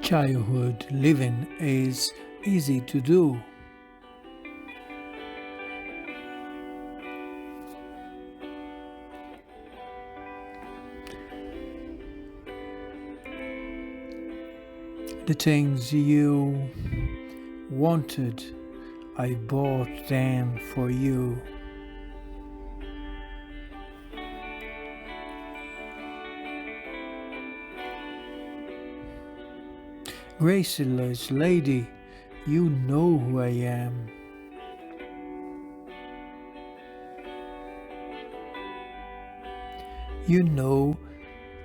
Childhood living is easy to do. The things you wanted, I bought them for you. Graceless lady, you know who I am. You know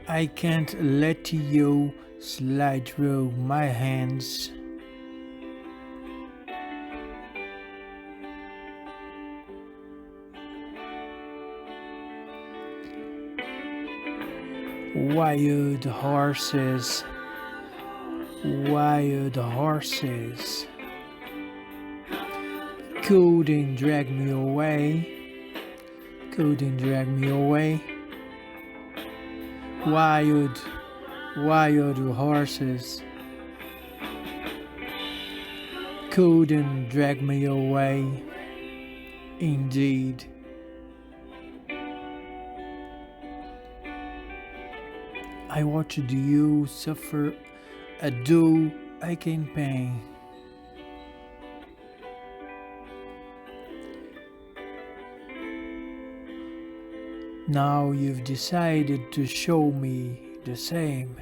I can't let you slide through my hands. Wild horses, wild horses, couldn't drag me away, couldn't drag me away. Wild horses couldn't drag me away, indeed. I watched you suffer a dull aching pain. Now you've decided to show me the same.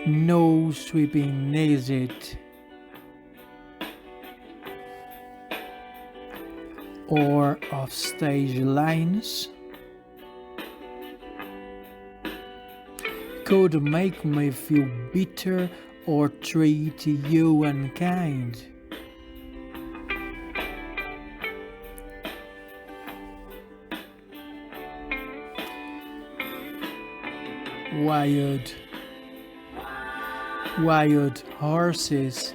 No sweeping exit or off stage lines could make me feel bitter or treat you unkind. Wild horses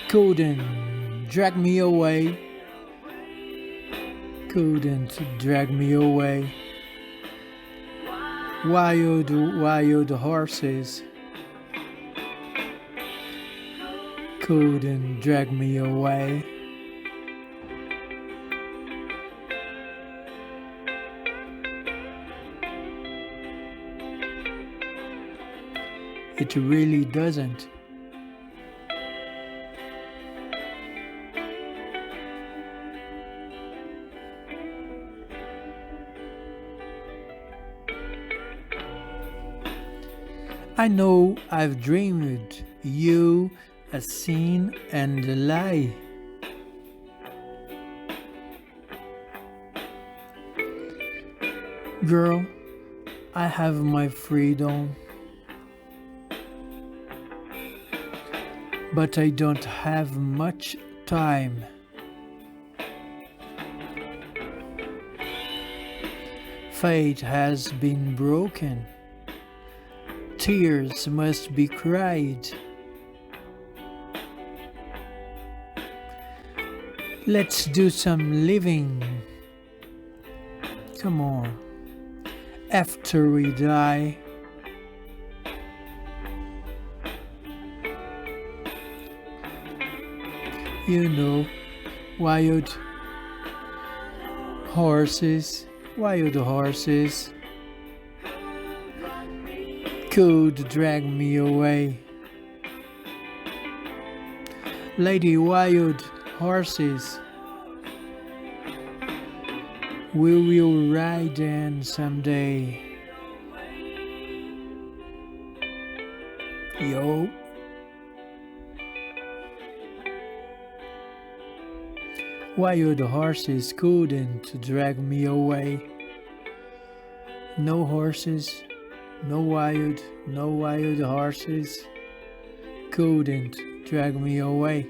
couldn't drag me away, couldn't drag me away. Wild horses couldn't drag me away. It really doesn't. I know I've dreamed you a sin and a lie. Girl, I have my freedom, but I don't have much time. Fate has been broken. Tears must be cried. Let's do some living. Come on. After we die, you know, wild horses could drag me away. Lady Wild Horses, we will ride in someday. Yo. Wild horses couldn't drag me away. No horses, no wild horses couldn't drag me away.